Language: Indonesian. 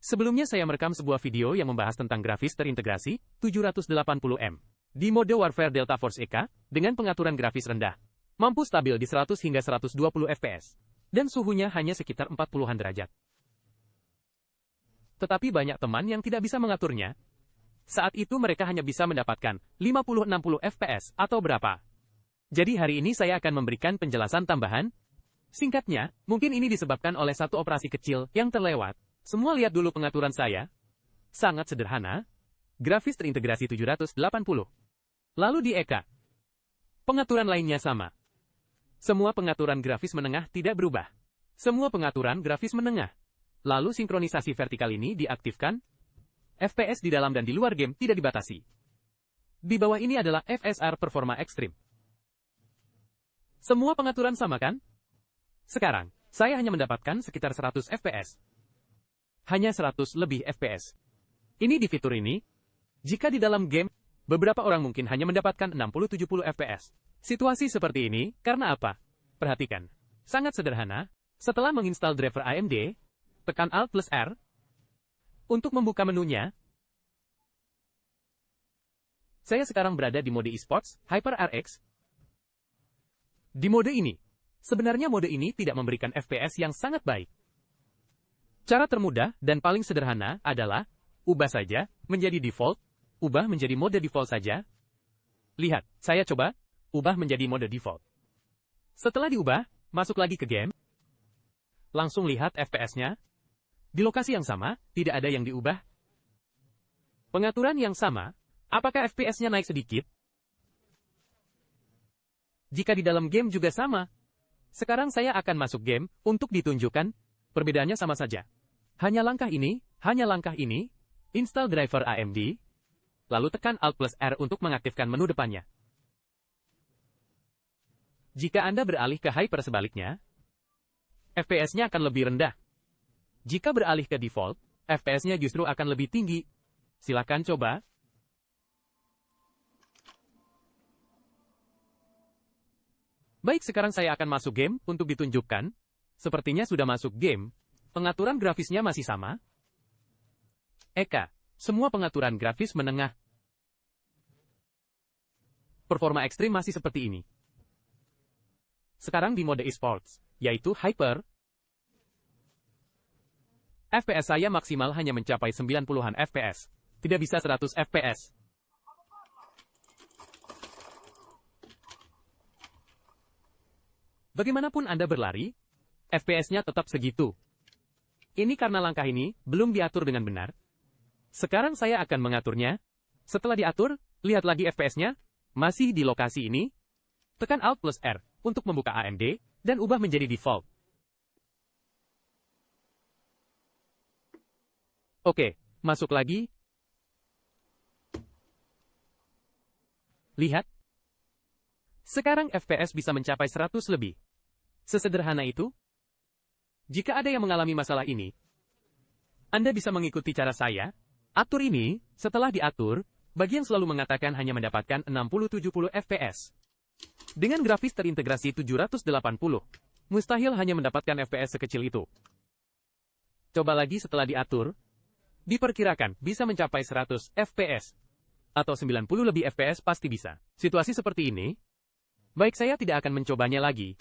Sebelumnya saya merekam sebuah video yang membahas tentang grafis terintegrasi 780M di mode Warfare Delta Force EK dengan pengaturan grafis rendah, mampu stabil di 100 hingga 120 fps, dan suhunya hanya sekitar 40-an derajat. Tetapi banyak teman yang tidak bisa mengaturnya. Saat itu mereka hanya bisa mendapatkan 50-60 fps atau berapa. Jadi hari ini saya akan memberikan penjelasan tambahan. Singkatnya, mungkin ini disebabkan oleh satu operasi kecil yang terlewat. Semua lihat dulu pengaturan saya. Sangat sederhana. Grafis terintegrasi 780. Lalu di EK. Pengaturan lainnya sama. Semua pengaturan grafis menengah tidak berubah. Semua pengaturan grafis menengah. Lalu sinkronisasi vertikal ini diaktifkan. FPS di dalam dan di luar game tidak dibatasi. Di bawah ini adalah FSR Performa Extreme. Semua pengaturan sama kan? Sekarang, saya hanya mendapatkan sekitar 100 fps. Hanya 100 lebih fps. Ini di fitur ini. Jika di dalam game, beberapa orang mungkin hanya mendapatkan 60-70 fps. Situasi seperti ini, karena apa? Perhatikan. Sangat sederhana. Setelah menginstal driver AMD, tekan Alt+R. Untuk membuka menunya, saya sekarang berada di mode eSports, HyperRX. Di mode ini, sebenarnya mode ini tidak memberikan FPS yang sangat baik. Cara termudah dan paling sederhana adalah, ubah saja, menjadi default, ubah menjadi mode default saja. Lihat, saya coba, ubah menjadi mode default. Setelah diubah, masuk lagi ke game. Langsung lihat FPS-nya. Di lokasi yang sama, tidak ada yang diubah. Pengaturan yang sama, apakah FPS-nya naik sedikit? Jika di dalam game juga sama. Sekarang saya akan masuk game, untuk ditunjukkan, perbedaannya sama saja. Hanya langkah ini, install driver AMD, lalu tekan Alt+R untuk mengaktifkan menu depannya. Jika Anda beralih ke Hyper sebaliknya, FPS-nya akan lebih rendah. Jika beralih ke default, FPS-nya justru akan lebih tinggi. Silakan coba. Baik, sekarang saya akan masuk game untuk ditunjukkan. Sepertinya sudah masuk game. Pengaturan grafisnya masih sama. EK. Semua pengaturan grafis menengah. Performa ekstrim masih seperti ini. Sekarang di mode eSports, yaitu Hyper. FPS saya maksimal hanya mencapai 90-an fps. Tidak bisa 100 fps. Bagaimanapun Anda berlari, FPS-nya tetap segitu. Ini karena langkah ini belum diatur dengan benar. Sekarang saya akan mengaturnya. Setelah diatur, lihat lagi FPS-nya. Masih di lokasi ini. Tekan Alt+R untuk membuka AMD dan ubah menjadi default. Oke, masuk lagi. Lihat. Sekarang FPS bisa mencapai 100 lebih. Sesederhana itu. Jika ada yang mengalami masalah ini, Anda bisa mengikuti cara saya. Atur ini, setelah diatur, bagian selalu mengatakan hanya mendapatkan 60-70 fps. Dengan grafis terintegrasi 780, mustahil hanya mendapatkan fps sekecil itu. Coba lagi setelah diatur. Diperkirakan bisa mencapai 100 fps. Atau 90 lebih fps pasti bisa. Situasi seperti ini, baik saya tidak akan mencobanya lagi.